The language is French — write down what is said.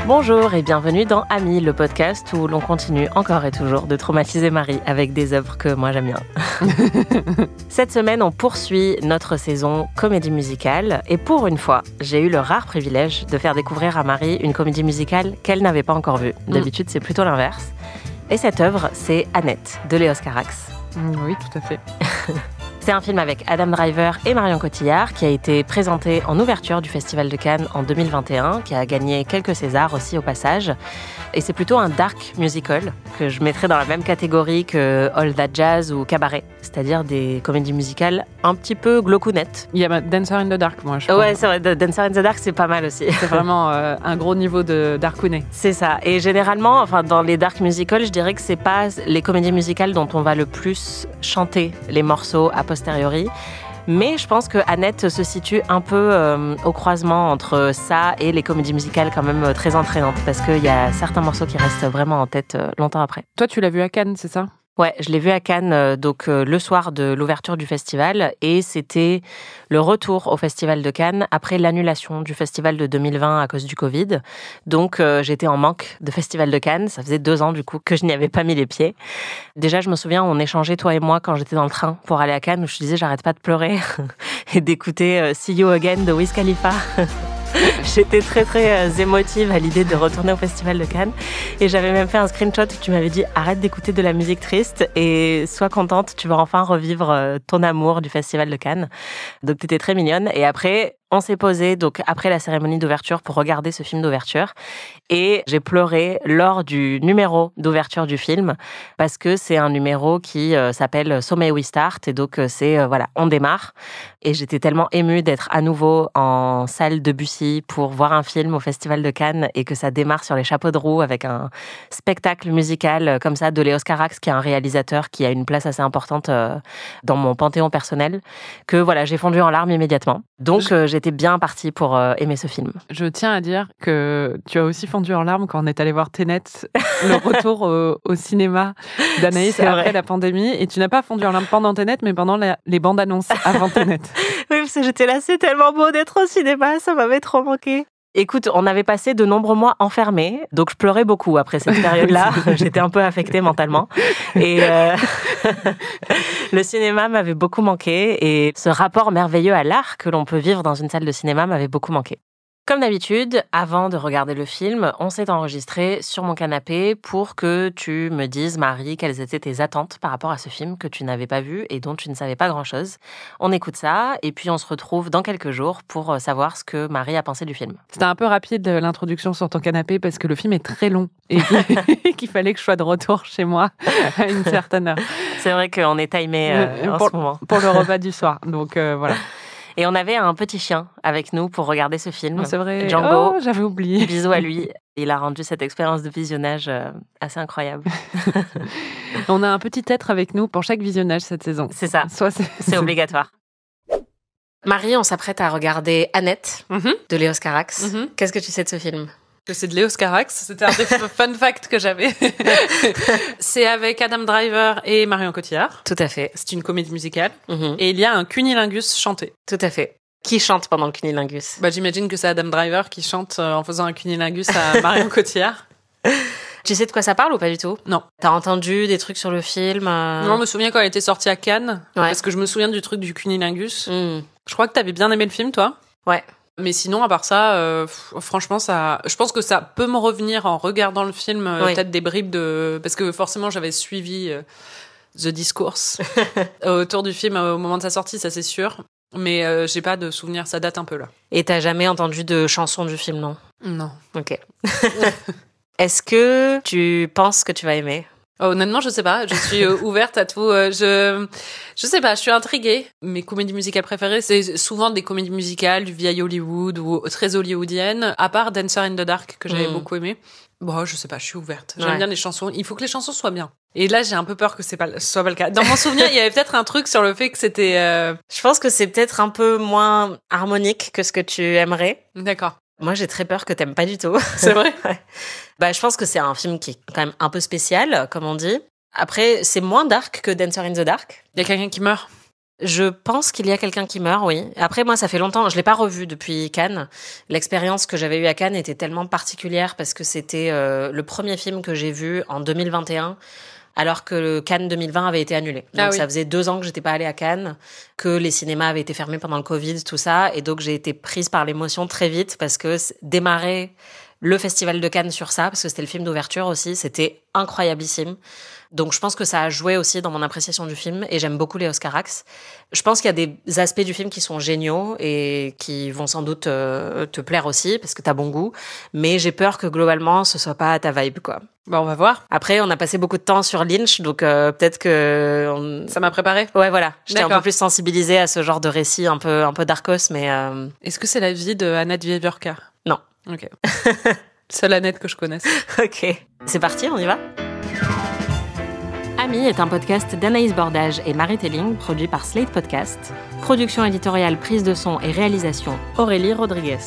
Bonjour et bienvenue dans Amis, le podcast où l'on continue encore et toujours de traumatiser Marie avec des œuvres que moi j'aime bien. Cette semaine, on poursuit notre saison comédie musicale et pour une fois, j'ai eu le rare privilège de faire découvrir à Marie une comédie musicale qu'elle n'avait pas encore vue. D'habitude, c'est plutôt l'inverse. Et cette œuvre, c'est Annette de Léos Carax. Oui, tout à fait. C'est un film avec Adam Driver et Marion Cotillard qui a été présenté en ouverture du Festival de Cannes en 2021, qui a gagné quelques Césars aussi au passage. Et c'est plutôt un dark musical que je mettrais dans la même catégorie que All That Jazz ou Cabaret, c'est-à-dire des comédies musicales un petit peu glaucounettes. Il y a Dancer in the Dark, moi, je trouve. Ouais, c'est vrai, Dancer in the Dark, c'est pas mal aussi. C'est vraiment un gros niveau de darkounet. C'est ça. Et généralement, dans les dark musicals, je dirais que c'est pas les comédies musicales dont on va le plus chanter les morceaux a posteriori. Mais je pense que Annette se situe un peu au croisement entre ça et les comédies musicales quand même très entraînantes parce qu'il y a certains morceaux qui restent vraiment en tête longtemps après. Toi, tu l'as vu à Cannes, c'est ça ? Ouais, je l'ai vu à Cannes le soir de l'ouverture du festival et c'était le retour au festival de Cannes après l'annulation du festival de 2020 à cause du Covid. Donc j'étais en manque de festival de Cannes, ça faisait 2 ans du coup que je n'y avais pas mis les pieds. Déjà je me souviens, on échangeait toi et moi quand j'étais dans le train pour aller à Cannes où je te disais j'arrête pas de pleurer et d'écouter See You Again de Wiz Khalifa. J'étais très émotive à l'idée de retourner au Festival de Cannes et j'avais même fait un screenshot où tu m'avais dit arrête d'écouter de la musique triste et sois contente, tu vas enfin revivre ton amour du Festival de Cannes. Donc t'étais très mignonne et après on s'est posé donc après la cérémonie d'ouverture pour regarder ce film d'ouverture et j'ai pleuré lors du numéro d'ouverture du film parce que c'est un numéro qui s'appelle So May We Start et donc c'est voilà, on démarre et j'étais tellement émue d'être à nouveau en salle Debussy pour voir un film au Festival de Cannes et que ça démarre sur les chapeaux de roue avec un spectacle musical comme ça de Léos Carax qui est un réalisateur qui a une place assez importante dans mon panthéon personnel que voilà, j'ai fondu en larmes immédiatement. Donc j'étais bien partie pour aimer ce film. Je tiens à dire que tu as aussi fondu en larmes quand on est allé voir Tenet, le retour au cinéma d'Anaïs après la pandémie. Et tu n'as pas fondu en larmes pendant Tenet, mais pendant les bandes annonces avant Tenet. Oui, parce que j'étais là, c'est tellement beau d'être au cinéma, ça m'avait trop manqué. Écoute, on avait passé de nombreux mois enfermés, donc je pleurais beaucoup après cette période-là. J'étais un peu affectée mentalement. Et le cinéma m'avait beaucoup manqué et ce rapport merveilleux à l'art que l'on peut vivre dans une salle de cinéma m'avait beaucoup manqué. Comme d'habitude, avant de regarder le film, on s'est enregistré sur mon canapé pour que tu me dises, Marie, quelles étaient tes attentes par rapport à ce film que tu n'avais pas vu et dont tu ne savais pas grand-chose. On écoute ça et puis on se retrouve dans quelques jours pour savoir ce que Marie a pensé du film. C'était un peu rapide l'introduction sur ton canapé parce que le film est très long et qu'il fallait que je sois de retour chez moi à une certaine heure. C'est vrai qu'on est timé en ce moment. Pour le repas du soir, donc voilà. Et on avait un petit chien avec nous pour regarder ce film. Oh, c'est vrai. Django. Oh, j'avais oublié. Bisous à lui. Il a rendu cette expérience de visionnage assez incroyable. On a un petit être avec nous pour chaque visionnage cette saison. C'est ça. C'est obligatoire. Marie, on s'apprête à regarder Annette de Léos Carax. Qu'est-ce que tu sais de ce film ? Que c'est de Léos Carax, c'était un des fun facts que j'avais. C'est avec Adam Driver et Marion Cotillard. Tout à fait. C'est une comédie musicale. Et il y a un cunilingus chanté. Tout à fait. Qui chante pendant le cunilingus ? J'imagine que c'est Adam Driver qui chante en faisant un cunilingus à Marion Cotillard. Tu sais de quoi ça parle ou pas du tout ? Non. T'as entendu des trucs sur le film Non, je me souviens quand elle était sortie à Cannes, ouais. Parce que je me souviens du truc du cunilingus. Je crois que t'avais bien aimé le film, toi ? Ouais. Mais sinon, à part ça, franchement, je pense que ça peut me revenir en regardant le film, peut-être des bribes parce que forcément, j'avais suivi The Discourse autour du film au moment de sa sortie, ça c'est sûr. Mais j'ai pas de souvenir, ça date un peu là. Et t'as jamais entendu de chanson du film, non ? Non. Ok. Est-ce que tu penses que tu vas aimer ? Honnêtement, je sais pas. Je suis ouverte à tout. Je sais pas. Je suis intriguée. Mes comédies musicales préférées, c'est souvent des comédies musicales du vieil Hollywood ou très hollywoodiennes. À part Dancer in the Dark que j'avais beaucoup aimé. Bon, je sais pas. Je suis ouverte. J'aime bien les chansons. Il faut que les chansons soient bien. Et là, j'ai un peu peur que ce soit pas le cas. Dans mon souvenir, il y avait peut-être un truc sur le fait que c'était. Je pense que c'est peut-être un peu moins harmonique que ce que tu aimerais. D'accord. Moi, j'ai très peur que t'aimes pas du tout. C'est vrai. Ouais. Je pense que c'est un film qui est quand même un peu spécial, comme on dit. Après, c'est moins dark que Dancer in the Dark. Il y a quelqu'un qui meurt. Je pense qu'il y a quelqu'un qui meurt, oui. Après, moi, ça fait longtemps, je l'ai pas revu depuis Cannes. L'expérience que j'avais eue à Cannes était tellement particulière parce que c'était le premier film que j'ai vu en 2021, alors que Cannes 2020 avait été annulé. Donc ça faisait 2 ans que j'étais pas allée à Cannes, que les cinémas avaient été fermés pendant le Covid, tout ça, et donc j'ai été prise par l'émotion très vite parce que démarrer le Festival de Cannes sur ça, parce que c'était le film d'ouverture aussi, c'était incroyablissime. Donc je pense que ça a joué aussi dans mon appréciation du film, et j'aime beaucoup les Oscarax. Je pense qu'il y a des aspects du film qui sont géniaux et qui vont sans doute te plaire aussi, parce que t'as bon goût, mais j'ai peur que globalement ce soit pas ta vibe, quoi. Bon, on va voir. Après, on a passé beaucoup de temps sur Lynch, donc peut-être que... Ça m'a préparé. Ouais, voilà. J'étais un peu plus sensibilisée à ce genre de récit un peu darkos, mais... Est-ce que c'est la vie de Annette Viverka? Non. Ok. Seule Annette que je connaisse. Ok. C'est parti, on y va? Amis est un podcast d'Anaïs Bordage et Marie Telling, produit par Slate Podcast. Production éditoriale, prise de son et réalisation, Aurélie Rodriguez.